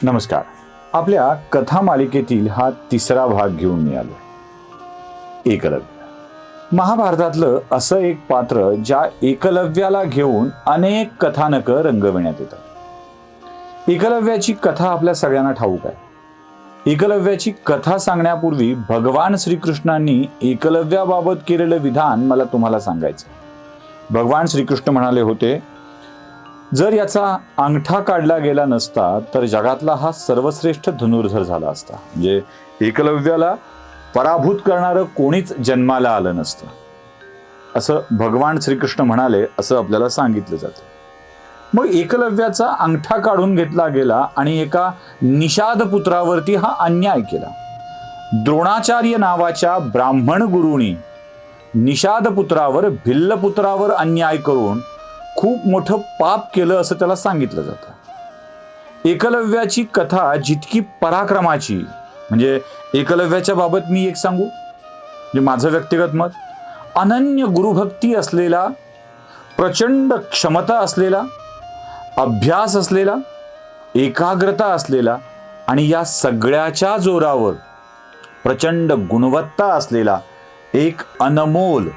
नमस्कार. आपल्या कथा मालिकेतील हा तिसरा भाग घेऊन मी आलो. एकलव्य. महाभारतातलं असं एक पात्र ज्या एकलव्याला घेऊन अनेक कथानकं रंगविण्यात येतात. एकलव्याची कथा आपल्या सगळ्यांना ठाऊक आहे. एकलव्याची कथा सांगण्यापूर्वी भगवान श्रीकृष्णांनी एकलव्याबाबत केलेलं विधान मला तुम्हाला सांगायचं. भगवान श्रीकृष्ण म्हणाले होते, जर याचा अंगठा काढला गेला नसता तर जगातला हा सर्वश्रेष्ठ धनुर्धर झाला असता. म्हणजे एकलव्याला पराभूत करणारं कोणीच जन्माला आलं नसतं, असं भगवान श्रीकृष्ण म्हणाले, असं आपल्याला सांगितलं जातं. मग एकलव्याचा अंगठा काढून घेतला गेला आणि एका निषाद पुत्रावरती हा अन्याय केला. द्रोणाचार्य नावाच्या ब्राह्मण गुरुनी निषाद पुत्रावर, भिल्ल पुत्रावर अन्याय करून खूप मोठं पाप केलं असं त्याला सांगितलं जातं. एकलव्याची कथा जितकी पराक्रमाची, म्हणजे एकलव्याच्या बाबत मी एक सांगू, म्हणजे माझं व्यक्तिगत मत, अनन्य गुरुभक्ती असलेला, प्रचंड क्षमता असलेला, अभ्यास असलेला, एकाग्रता असलेला आणि या सगळ्याच्या जोरावर प्रचंड गुणवत्ता असलेला एक अनमोल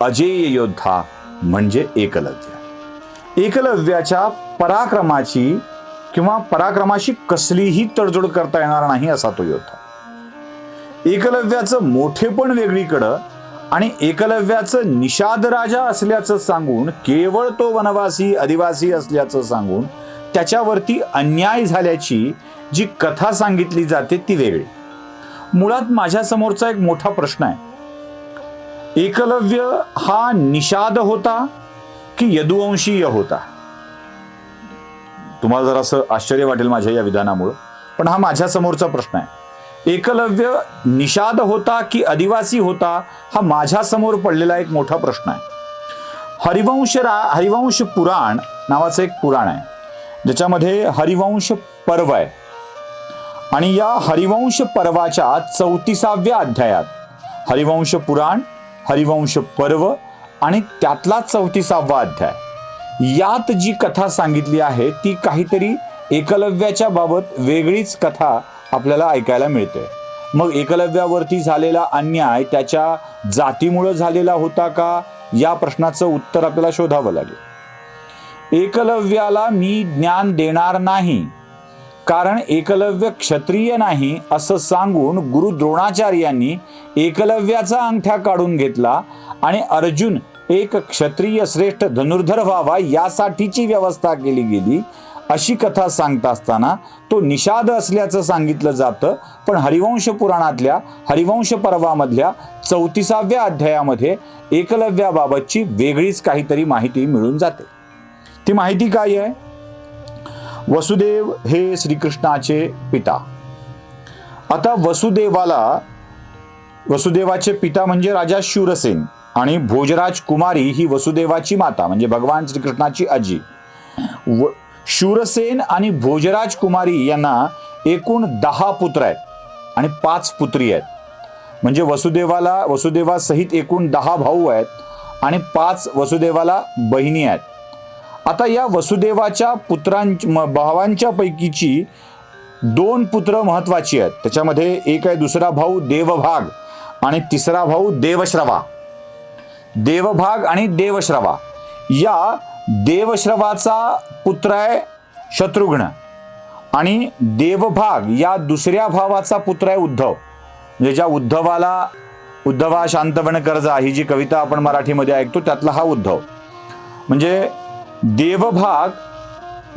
अजेय योद्धा म्हणजे एकलव्य. एकलव्याच्या पराक्रमाची किंवा पराक्रमाशी कसलीही तडजोड करता येणार नाही असा तो योद्धा. एकलव्याचं मोठेपण वेगळीकडं आणि एकलव्याचं निषाद राजा असल्याचं सांगून, केवळ तो वनवासी आदिवासी असल्याचं सांगून त्याच्यावरती अन्याय झाल्याची जी कथा सांगितली जाते ती वेगळी. मुळात माझ्यासमोरचा एक मोठा प्रश्न आहे, एकलव्य हा निषाद होता की यदुवंशीय होता? तुम्हाला जरा असं आश्चर्य वाटेल माझ्या या विधानामुळे, पण हा माझ्या समोरचा प्रश्न आहे. एकलव्य निषाद होता की आदिवासी होता, हा माझ्या समोर पडलेला एक मोठा प्रश्न आहे. हरिवंश पुराण नावाचं एक पुराण आहे, ज्याच्यामध्ये हरिवंश पर्व आहे आणि या हरिवंश पर्वाच्या 34व्या अध्यायात हरिवंश पुराण, हरिवंश पर्व आणि त्यातला 34वा अध्याय, यात जी कथा सांगितली आहे ती काहीतरी एकलव्याच्या बाबत वेगळीच कथा आपल्याला ऐकायला मिळते. मग एकलव्यावरती झालेला अन्याय त्याच्या जातीमुळे झालेला होता का, या प्रश्नाचं उत्तर आपल्याला शोधावं लागेल. एकलव्याला मी ज्ञान देणार नाही कारण एकलव्य क्षत्रिय नाही असं सांगून गुरु द्रोणाचार्यांनी एकलव्याचा अंगठा काढून घेतला आणि अर्जुन एक क्षत्रिय श्रेष्ठ धनुर्धर व्हावा यासाठीची व्यवस्था केली गेली अशी कथा सांगता असताना तो निषाद असल्याचं सांगितलं जातं. पण हरिवंश पुराणातल्या हरिवंश पर्वामधल्या 34व्या अध्यायामध्ये एकलव्याबाबतची वेगळीच काहीतरी माहिती मिळून जाते. ती माहिती काय आहे? वसुदेव हे श्रीकृष्णाचे पिता. आता वसुदेवाचे पिता म्हणजे राजा शूरसेन आणि भोजराज कुमारी ही वसुदेवाची माता म्हणजे भगवान श्रीकृष्णाची आजी. शूरसेन आणि भोजराज कुमारी यांना एकूण 10 पुत्र आहेत आणि 5 पुत्री आहेत. म्हणजे वसुदेवासहित एकूण 10 भाऊ आहेत आणि 5 वसुदेवाला बहिणी आहेत. आता या वसुदेवाच्या भावांच्या पैकीची 2 पुत्र महत्वाची आहेत. त्याच्यामध्ये एक आहे दुसरा भाऊ देवभाग आणि तिसरा भाऊ देवश्रवा. देवभाग आणि देवश्रवा, या देवश्रवाचा पुत्र आहे शत्रुघ्न आणि देवभाग या दुसऱ्या भावाचा पुत्र आहे उद्धव. म्हणजे ज्या उद्धवा शांतपणे कर्जा ही जी कविता आपण मराठीमध्ये ऐकतो त्यातला हा उद्धव. म्हणजे देवभाग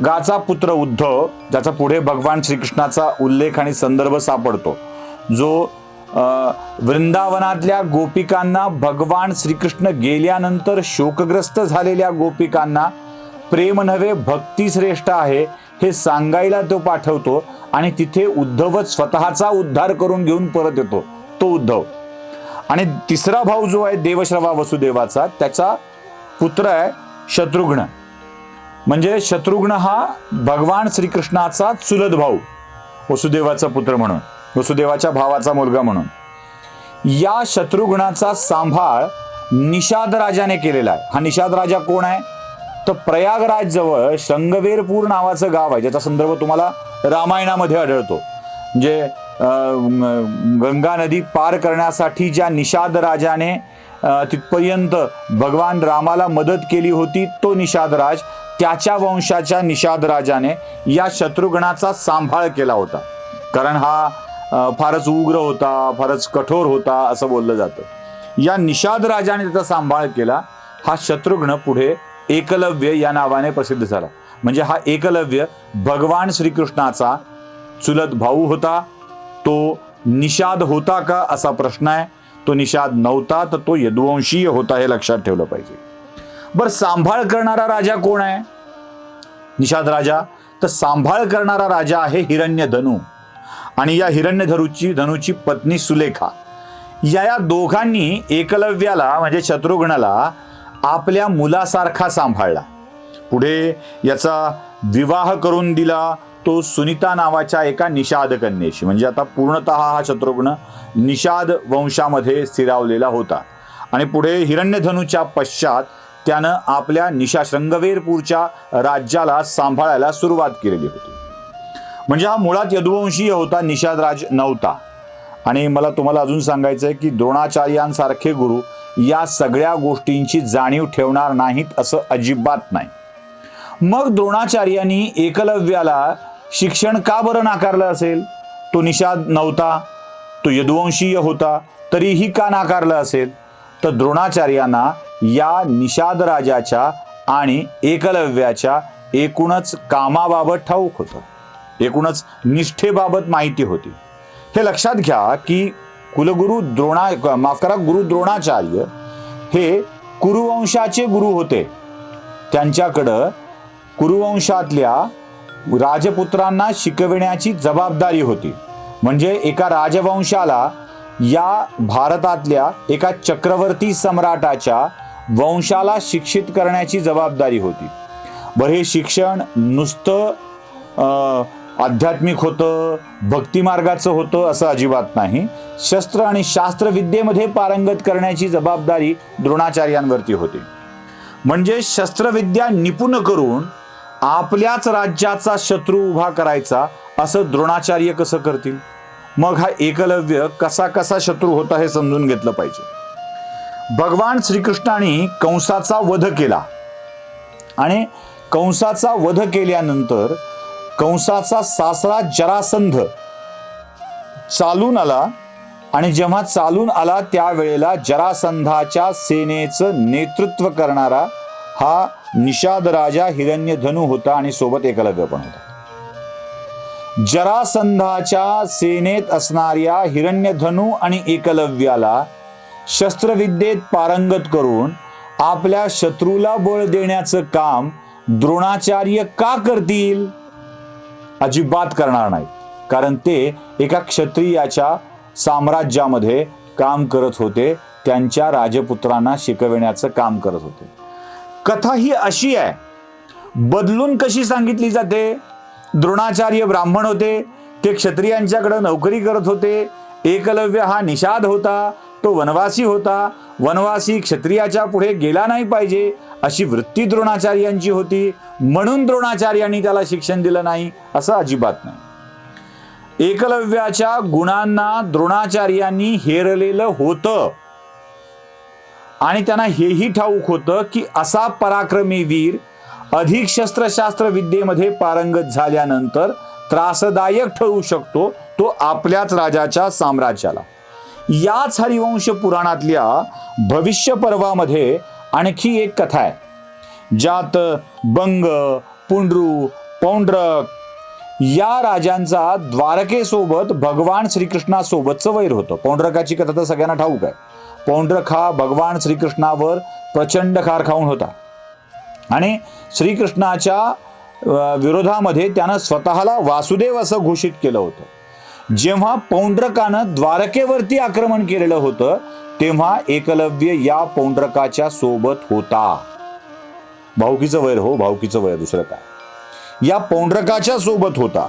गाचा पुत्र उद्धव, ज्याचा पुढे भगवान श्रीकृष्णाचा उल्लेख आणि संदर्भ सापडतो, जो वृंदावनातल्या गोपिकांना भगवान श्रीकृष्ण गेल्यानंतर शोकग्रस्त झालेल्या गोपिकांना प्रेम नव्हे भक्ती श्रेष्ठ आहे हे सांगायला तो पाठवतो आणि तिथे उद्धवच स्वतःचा उद्धार करून घेऊन परत येतो, तो उद्धव. आणि तिसरा भाऊ जो आहे देवश्रवा वसुदेवाचा, त्याचा पुत्र आहे शत्रुघ्न. म्हणजे शत्रुघ्न हा भगवान श्रीकृष्णाचा चुलत भाऊ, वसुदेवाचा पुत्र म्हणून, वसुदेवाच्या भावाचा मुलगा म्हणून. या शत्रुघ्नाचा सांभाळ निषाद राजाने केलेला आहे. हा निषाद राजा कोण आहे? तर प्रयागराज जवळ शृंगवेरपूर नावाचं गाव आहे, ज्याचा संदर्भ तुम्हाला रामायणामध्ये आढळतो. म्हणजे गंगा नदी पार करण्यासाठी ज्या निषाद राजाने तिथपर्यंत भगवान रामाला मदत केली होती, तो निषाद राज, त्याच्या वंशाच्या निषाद राजाने या शत्रुघ्नाचा सांभाळ केला होता. कारण हा फारच उग्र होता, फारच कठोर होता असं बोललं जातं. या निषाद राजाने त्याचा सांभाळ केला. हा शत्रुघ्न पुढे एकलव्य या नावाने प्रसिद्ध झाला. म्हणजे हा एकलव्य भगवान श्रीकृष्णाचा चुलत भाऊ होता. तो निषाद होता का असा प्रश्न आहे. तो निषाद नव्हता, तर तो यदुवंशीय होता, हे लक्षात ठेवलं पाहिजे. बर, सांभाळ करणारा राजा कोण आहे निषाद राजा? तर सांभाळ करणारा राजा आहे हिरण्यधनू, आणि या हिरण्यधनूची पत्नी सुलेखा. या दोघांनी एकलव्याला म्हणजे शत्रुघ्नाला आपल्या मुलासारखा सांभाळला. पुढे याचा विवाह करून दिला तो सुनीता नावाच्या एका निषाद कन्येशी. म्हणजे आता पूर्णतः हा शत्रुघ्न निषाद वंशामध्ये स्थिरावलेला होता. आणि पुढे हिरण्यधनूच्या पश्चात त्यानं आपल्या शृंगवेरपूरच्या राज्याला सांभाळायला सुरुवात केलेली होती. म्हणजे हा मुळात यदुवंशीय होता, निषाद राज नव्हता. आणि मला तुम्हाला अजून सांगायचं आहे की द्रोणाचार्यांसारखे गुरु या सगळ्या गोष्टींची जाणीव ठेवणार नाहीत असं अजिबात नाही. मग द्रोणाचार्यांनी एकलव्याला शिक्षण का बरं नाकारलं असेल? तो निषाद नव्हता, तो यदुवंशीय होता, तरीही का नाकारलं असेल? तर द्रोणाचार्यांना या निषाद राजाच्या आणि एकलव्याच्या एकूणच कामाबाबत ठाऊक होतं, एकूणच निष्ठेबाबत माहिती होती. हे लक्षात घ्या की गुरु द्रोणाचार्य हे कुरुवंशाचे गुरु होते. त्यांच्याकडं कुरुवंशातल्या राजपुत्रांना शिकविण्याची जबाबदारी होती. म्हणजे एका राजवंशाला या भारतातल्या एका चक्रवर्ती सम्राटाच्या वंशाला शिक्षित करण्याची जबाबदारी होती. बरं, हे शिक्षण नुसतं आध्यात्मिक होतं, भक्तिमार्गाचं होतं असं अजिबात नाही. शस्त्र आणि शास्त्रविद्येमध्ये पारंगत करण्याची जबाबदारी द्रोणाचार्यांवरती होती. म्हणजे शस्त्रविद्या निपुण करून आपल्याच राज्याचा शत्रू उभा करायचा असं द्रोणाचार्य कसं करतील? मग हा एकलव्य कसा कसा शत्रू होता हे समजून घेतलं पाहिजे. भगवान श्रीकृष्णाने कंसाचा वध केला आणि कंसाचा वध केल्यानंतर कंसाचा सासरा जरासंध चालून आला, आणि जेव्हा चालून आला त्यावेळेला जरासंधाच्या सेनेचं नेतृत्व करणारा हा निषाद राजा हिरण्यधनू होता आणि सोबत एकलव्य पण होता. जरासंधाच्या सेनेत असणाऱ्या हिरण्यधनू आणि एकलव्याला शस्त्रविद्येत पारंगत करून आपल्या शत्रूला बळ देण्याचं काम द्रोणाचार्य का करतील? अजिबात करणार नाहीत. कारण ते एका क्षत्रियाच्या साम्राज्यामध्ये काम करत होते, त्यांच्या राजपुत्रांना शिकविण्याचं काम करत होते. कथा ही अशी आहे, बदलून कशी सांगितली जाते? द्रोणाचार्य ब्राह्मण होते, ते क्षत्रियांच्याकडे नोकरी करत होते. एकलव्य हा निषाद होता, तो वनवासी होता. वनवासी क्षत्रियाच्या पुढे गेला नाही पाहिजे अशी वृत्ती द्रोणाचार्यांची होती, म्हणून द्रोणाचार्यांनी त्याला शिक्षण दिलं नाही असं अजिबात नाही. एकलव्याच्या गुणांना द्रोणाचार्यांनी हेरलेलं होतं आणि त्यांना हेही ठाऊक होतं की असा पराक्रमी वीर अधिक शस्त्रशास्त्र विद्येमध्ये पारंगत झाल्यानंतर त्रासदायक ठरू शकतो तो आपल्याच राजाच्या साम्राज्याला. याच हरिवंश पुराणातल्या भविष्य पर्वामध्ये आणखी एक कथा आहे, ज्यात बंग, पुंड्रू, पौंड्रक या राजांचा द्वारकेसोबत भगवान श्रीकृष्णासोबतचं वैर होतं. पौंड्रकाची कथा तर सगळ्यांना ठाऊक आहे. पौंड्रक हा भगवान श्रीकृष्णावर प्रचंड खार खाऊन होता आणि श्रीकृष्णाच्या विरोधामध्ये त्यानं स्वतःला वासुदेव असं घोषित केलं होतं. जेव्हा पौंड्रकानं द्वारकेवरती आक्रमण केलेलं होतं तेव्हा एकलव्य या पौंड्रकाच्या सोबत होता. भाऊकीचं वैर, हो भाऊकीचं वैर, दुसरं काय. या पौंड्रकाच्या सोबत होता.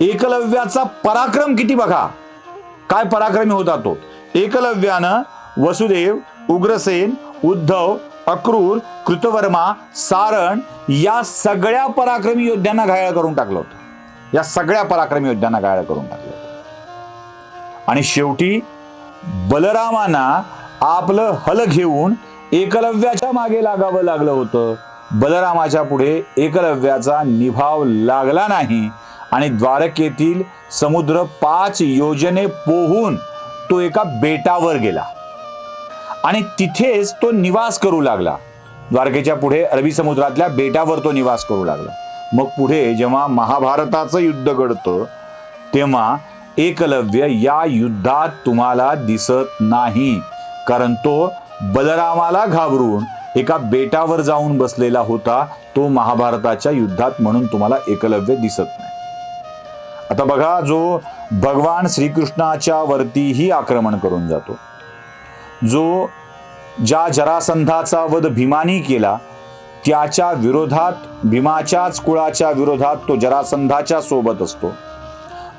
एकलव्याचा पराक्रम किती बघा, काय पराक्रमी होता तो. एकलव्यानं वसुदेव, उग्रसेन, उद्धव अक्रूर, कृतवर्मा, सारण या सगळ्या पराक्रमी योद्ध्यांना घायल करून टाकलं होतं. या सगळ्या पराक्रमी योद्ध्यांना घायल करून टाकलं होतं. आणि शेवटी बलरामांना आपलं हल घेऊन एकलव्याच्या मागे लागावं लागलं होतं. बलरामाच्या पुढे एकलव्याचा निभाव लागला नाही आणि द्वारकेतील समुद्र 5 योजने पोहून तो एका बेटावर गेला आणि तिथेच तो निवास करू लागला. द्वारकेच्या पुढे अरबी समुद्रातल्या बेटावर तो निवास करू लागला. मग पुढे जेव्हा महाभारताचं युद्ध घडतं तेव्हा एकलव्य या युद्धात तुम्हाला दिसत नाही, कारण तो बलरामाला घाबरून एका बेटावर जाऊन बसलेला होता. तो महाभारताच्या युद्धात म्हणून तुम्हाला एकलव्य दिसत नाही. आता बघा, जो भगवान श्रीकृष्णाच्या वरतीही आक्रमण करून जातो, जो ज्या जरासंधाचा वध भीमानी केला त्याच्या विरोधात, भीमाच्याच कुळाच्या विरोधात तो जरासंधाच्या सोबत असतो.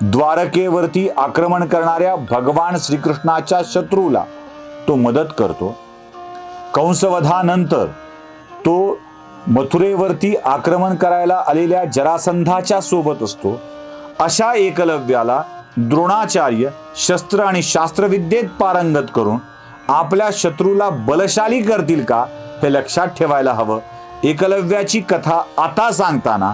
द्वारकेवरती आक्रमण करणाऱ्या भगवान श्रीकृष्णाच्या शत्रूला तो मदत करतो. कंसवधानंतर तो मथुरेवरती आक्रमण करायला आलेल्या जरासंधाच्या सोबत असतो. अशा एकलव्याला द्रोणाचार्य शस्त्र आणि शास्त्रविद्येत पारंगत करून आपल्या शत्रूला बलशाली करतील का हे लक्षात ठेवायला हवं. एकलव्याची कथा आता सांगताना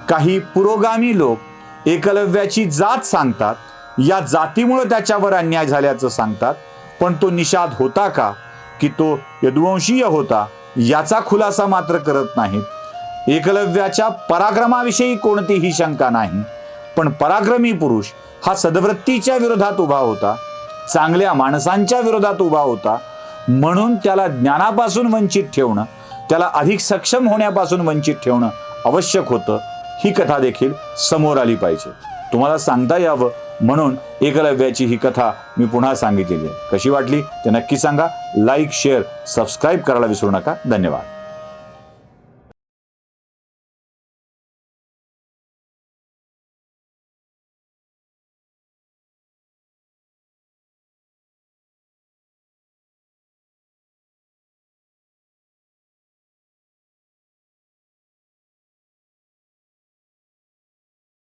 काही पुरोगामी लोक एकलव्याची जात सांगतात, या जातीमुळे त्याच्यावर अन्याय झाल्याचं सांगतात, पण तो निषाद होता का की तो यदुवंशीय होता याचा खुलासा मात्र करत नाहीत. एकलव्याच्या पराक्रमाविषयी कोणतीही शंका नाही, पण पराक्रमी पुरुष हा सद्वृत्तीच्या विरोधात उभा होता, चांगल्या माणसांच्या विरोधात उभा होता, म्हणून त्याला ज्ञानापासून वंचित ठेवणं, त्याला अधिक सक्षम होण्यापासून वंचित ठेवणं आवश्यक होतं. ही कथा देखील समोर आली पाहिजे, तुम्हाला सांगता यावं म्हणून एकलव्याची ही कथा मी पुन्हा सांगितलेली आहे. कशी वाटली ते नक्की सांगा. लाईक, शेअर, सबस्क्राईब करायला विसरू नका. धन्यवाद.